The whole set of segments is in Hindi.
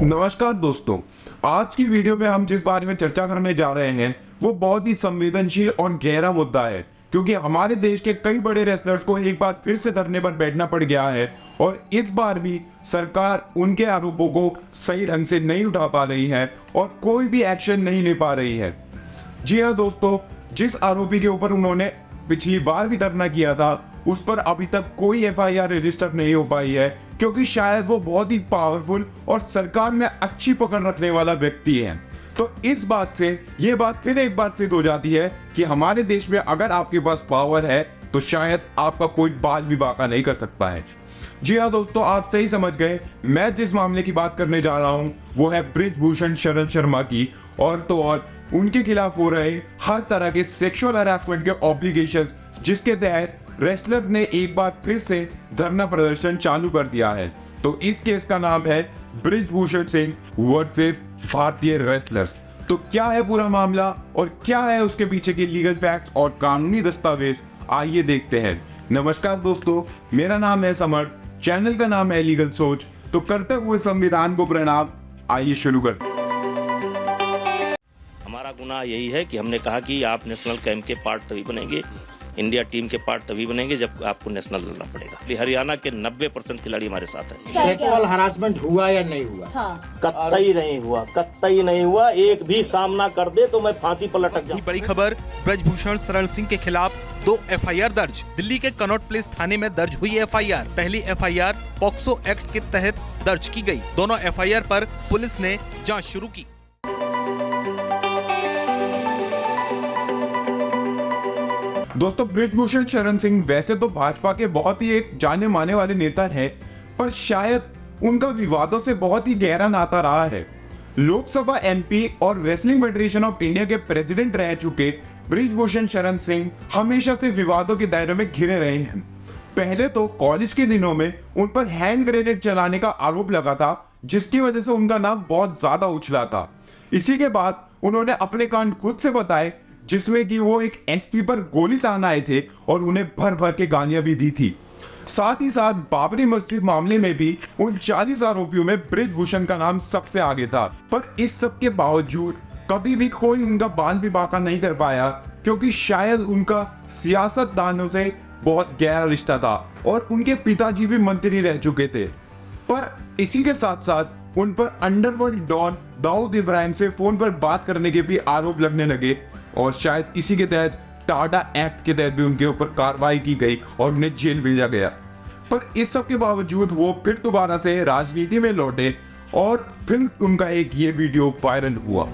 नमस्कार दोस्तों, आज की वीडियो में हम जिस बारे में चर्चा करने जा रहे हैं वो बहुत ही संवेदनशील और गहरा मुद्दा है, क्योंकि हमारे देश के कई बड़े रेसलर्स को एक बार फिर से धरने पर बैठना पड़ गया है और इस बार भी सरकार उनके आरोपों को सही ढंग से नहीं उठा पा रही है और कोई भी एक्शन नहीं ले पा रही है। जी हाँ दोस्तों, जिस आरोपी के ऊपर उन्होंने पिछली बार भी धरना किया था उस पर अभी तक कोई एफआईआर रजिस्टर नहीं हो पाई है, क्योंकि शायद वो बहुत ही पावरफुल और सरकार में अच्छी पकड़ रखने वाला व्यक्ति है। तो इस बात से ये बात फिर एक बार सिद्ध हो जाती है कि हमारे देश में अगर आपके पास पावर है तो शायद आपका कोई बाल भी बांका नहीं कर सकता है। जी हाँ दोस्तों, आप सही समझ गए। मैं जिस मामले की बात करने जा रहा हूँ वो है बृजभूषण शरण शर्मा की, और तो और उनके खिलाफ हो रहे हर तरह के सेक्सुअल हरासमेंट के ऑब्लिगेशंस, जिसके तहत रेसलर ने एक बार फिर से धरना प्रदर्शन चालू कर दिया है। तो इस केस का नाम है बृजभूषण सिंह वर्सेस भारतीय रेसलर्स। तो क्या है पूरा मामला और क्या है उसके पीछे के लीगल फैक्ट्स और कानूनी दस्तावेज, आइए देखते हैं। नमस्कार दोस्तों, मेरा नाम है समर्थ, चैनल का नाम है लीगल सोच। तो करते हुए संविधान को प्रणाम, आइए शुरू करते हैं। हमारा गुनाह यही है कि हमने कहा कि आप नेशनल कैंप के पार्ट तभी बनेंगे, इंडिया टीम के पार्ट तभी बनेंगे जब आपको नेशनल लड़ना पड़ेगा। हरियाणा के 90% खिलाड़ी हमारे साथ हैं। सेक्सुअल हरासमेंट हुआ या नहीं हुआ? हाँ। कतई नहीं हुआ, कतई नहीं हुआ। एक भी सामना कर दे तो मैं फांसी पर लटक जाऊं। बड़ी खबर, बृजभूषण शरण सिंह के खिलाफ 2 एफआईआर दर्ज। दिल्ली के कनॉट प्लेस थाने में दर्ज हुई एफआईआर। पहली एफआईआर पॉक्सो एक्ट के तहत दर्ज की गई। दोनों एफआईआर पर पुलिस ने जांच शुरू की। दोस्तों, बृजभूषण शरण सिंह वैसे तो भाजपा के बहुत ही एक जाने माने वाले नेता हैं, पर शायद उनका विवादों से बहुत ही गहरा नाता रहा है। लोकसभा एमपी और रेसलिंग फेडरेशन ऑफ इंडिया के प्रेसिडेंट रह चुके बृजभूषण शरण सिंह हमेशा से विवादों के दायरे में घिरे रहे हैं। पहले तो कॉलेज के दिनों में उन पर हैंड ग्रेनेड चलाने का आरोप लगा था, जिसकी वजह से उनका नाम बहुत ज्यादा उछला था। इसी के बाद उन्होंने अपने कांड खुद से बताए, जिसमें कि वो एक एसपी पर गोली तान आए थे और उन्हें भर भर के गालियां भी दी थी। साथ ही साथ बाबरी मस्जिद मामले में भी उन 40 आरोपियों में बृजभूषण का नाम सबसे आगे था। पर इस सब के बावजूद कभी भी कोई उनका बाल भी बांका नहीं कर पाया, क्योंकि शायद उनका सियासतदानों से बहुत गहरा रिश्ता था और उनके पिताजी भी मंत्री रह चुके थे। पर इसी के साथ साथ उन पर अंडरवर्ल्ड डॉन दाऊद इब्राहिम से फोन पर बात करने के भी आरोप लगने लगे और शायद इसी के तहत टाडा एक्ट के तहत भी उनके ऊपर कार्रवाई की गई और उन्हें जेल भेजा गया। पर इस सब के बावजूद वो फिर दोबारा से राजनीति में लौटे और फिर उनका एक ये वीडियो वायरल हुआ।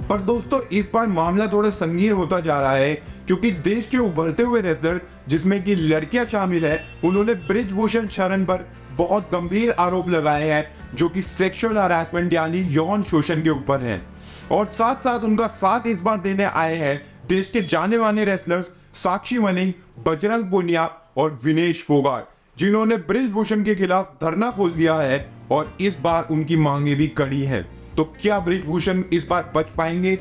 पर दोस्तों, इस बार मामला थोड़ा संगीन होता जा रहा है, क्योंकि देश के उभरते हुए रेसलर जिसमें कि लड़कियां शामिल है, उन्होंने बृजभूषण शरण पर बहुत गंभीर आरोप लगाए हैं, जो कि सेक्सुअल हरासमेंट यानी यौन शोषण के ऊपर है। और साथ साथ उनका साथ इस बार देने आए हैं देश के जाने माने रेसलर्स साक्षी मलिंग, बजरंग पुनिया और विनेश फोगाट, जिन्होंने बृजभूषण के खिलाफ धरना खोल दिया है और इस बार उनकी मांगे भी कड़ी है। तो क्या बृजभूषण इस बार बच पाएंगे?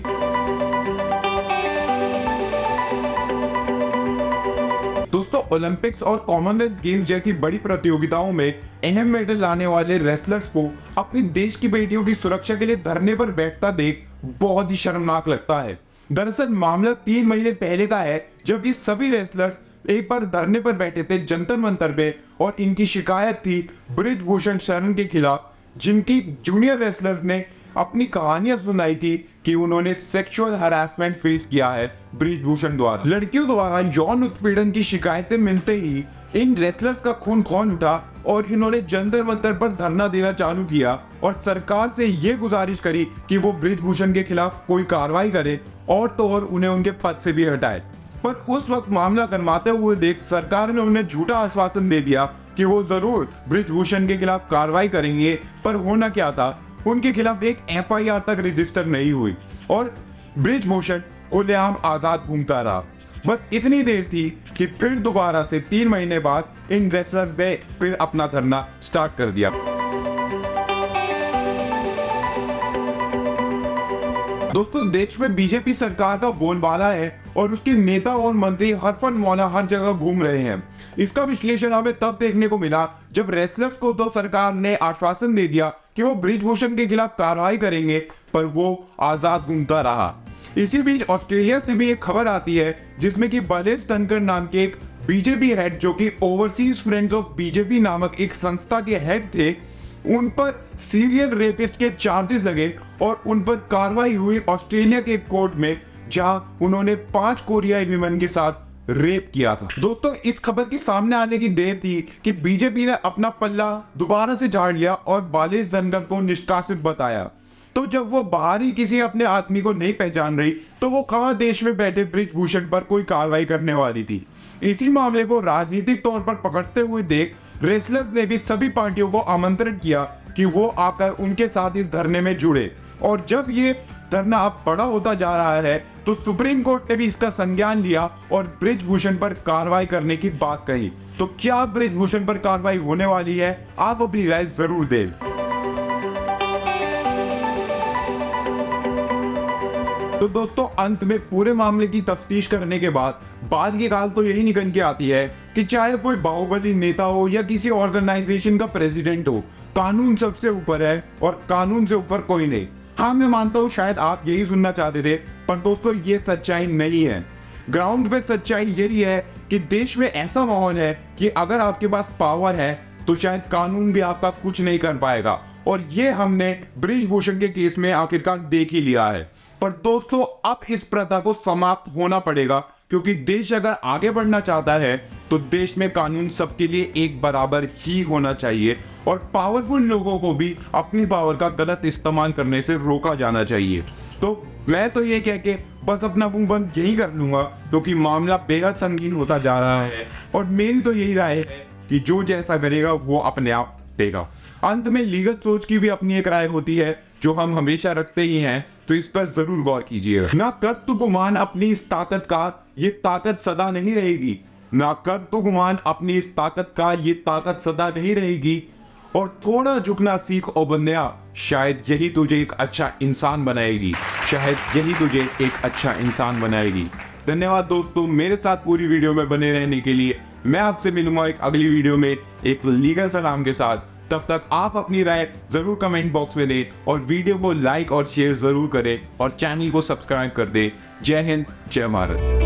दोस्तों, ओलंपिक्स और कॉमनवेल्थ गेम्स जैसी बड़ी प्रतियोगिताओं में अहम मेडल लाने वाले रेसलर्स को अपने देश की बेटियों की सुरक्षा के लिए धरने पर बैठता देख बहुत ही शर्मनाक लगता है। दरअसल मामला 3 महीने पहले का है, जब ये सभी रेसलर्स एक बार धरने पर बैठे थे जंतर मंतर पे और इनकी शिकायत थी बृजभूषण शरण के खिलाफ, जिनकी जूनियर रेसलर्स ने अपनी कहानियां सुनाई थी कि उन्होंने सेक्सुअल हरासमेंट फेस किया है बृजभूषण द्वारा। लड़कियों द्वारा यौन उत्पीड़न की शिकायतें मिलते ही इन रेसलर्स का खून खौल उठा और इन्होंने जंतर मंतर पर धरना देना चालू किया और सरकार से ये गुजारिश करी कि वो बृजभूषण के खिलाफ कोई कार्रवाई करे और तो और उन्हें उनके पद से भी हटाए। पर उस वक्त मामला गरमाते हुए देख सरकार ने उन्हें झूठा आश्वासन दे दिया कि वो जरूर बृजभूषण के खिलाफ कार्रवाई करेंगे। पर होना क्या था, उनके खिलाफ एक एफआईआर तक रजिस्टर नहीं हुई और बृजभूषण खुलेआम आजाद घूमता रहा। बस इतनी देर थी कि फिर दोबारा से 3 महीने बाद इन रेसलर्स ने फिर अपना धरना स्टार्ट कर दिया। दोस्तों, देश में बीजेपी सरकार का बोलबाला है और उसके नेता और मंत्री हरफन मौला हर जगह घूम रहे हैं। इसका विश्लेषण हमें तब देखने को मिला जब रेसलर्स को तो सरकार ने आश्वासन दे दिया कि वो ब्रिजभूषण के खिलाफ कार्रवाई करेंगे, पर वो आजाद घूमता रहा। इसी बीच ऑस्ट्रेलिया से भी एक खबर आती है जिसमें कि बलेश धनखड़ नाम के एक बीजेपी हेड, जो कि ओवरसीज फ्रेंड्स ऑफ बीजेपी नामक एक संस्था के हेड थे, उन पर सीरियल रेपिस्ट के चार्जेस लगे और उन पर कार्रवाई हुई ऑस्ट्रेलिया के कोर्ट में, जहां उन्होंने 5 कोरियाई विमेन के साथ रेप किया था। दोस्तों, इस खबर के सामने आने की देर थी कि बीजेपी ने अपना पल्ला दोबारा से झाड़ लिया और बलेश धनखड़ को निष्कासित बताया। तो जब वो बाहरी किसी अपने आदमी को नहीं पहचान रही तो वो कहां देश में बैठे ब्रिजभूषण पर कोई कार्रवाई करने वाली थी। इसी मामले को राजनीतिक तौर पर पकड़ते हुए देख रेसलर्स ने भी सभी पार्टियों को आमंत्रण किया कि वो आकर उनके साथ इस धरने में जुड़े। और जब ये धरना अब बड़ा होता जा रहा है तो सुप्रीम कोर्ट ने भी इसका संज्ञान लिया और ब्रिजभूषण पर कार्रवाई करने की बात कही। तो क्या ब्रिजभूषण पर कार्रवाई होने वाली है? आप अपनी राय जरूर दें। तो दोस्तों, अंत में पूरे मामले की तफ्तीश करने के बाद बात की गाल तो यही निकल के आती है कि चाहे कोई बाहुबली नेता हो या किसी ऑर्गेनाइजेशन का प्रेसिडेंट हो, कानून सबसे ऊपर है और कानून से ऊपर कोई नहीं। हाँ, मैं मानता हूँ शायद आप यही सुनना चाहते थे, पर दोस्तों ये सच्चाई नहीं है। ग्राउंड पे सच्चाई यही है कि देश में ऐसा माहौल है कि अगर आपके पास पावर है तो शायद कानून भी आपका कुछ नहीं कर पाएगा, और ये हमने ब्रिजभूषण के केस में आखिरकार देख ही लिया है। पर दोस्तों, अब इस प्रथा को समाप्त होना पड़ेगा, क्योंकि देश अगर आगे बढ़ना चाहता है तो देश में कानून सबके लिए एक बराबर ही होना चाहिए और पावरफुल लोगों को भी अपनी पावर का गलत इस्तेमाल करने से रोका जाना चाहिए। तो मैं तो ये कह के बस अपना मुंह बंद यही कर लूंगा, क्योंकि मामला बेहद संगीन होता जा रहा है और मेरी तो यही राय है कि जो जैसा करेगा वो अपने आप देगा। अंत में लीगल सोच की भी अपनी एक राय होती है जो हम हमेशा रखते ही हैं, तो इस पर जरूर गौर कीजिएगा। ना कर तू गुमान अपनी इस ताकत का, ये ताकत सदा नहीं रहेगी। ना कर तू गुमान अपनी इस ताकत का, ये ताकत सदा नहीं रहेगी। और थोड़ा झुकना सीख ओ बंदिया, शायद यही तुझे एक अच्छा इंसान बनाएगी। शायद यही तुझे एक अच्छा इंसान बनाएगी। धन्यवाद दोस्तों, मेरे साथ पूरी वीडियो में बने रहने के लिए। मैं आपसे मिलूंगा एक अगली वीडियो में एक लीगल सलाम के साथ। तब तक आप अपनी राय जरूर कमेंट बॉक्स में दें और वीडियो को लाइक और शेयर जरूर करें और चैनल को सब्सक्राइब कर दें। जय हिंद, जय भारत।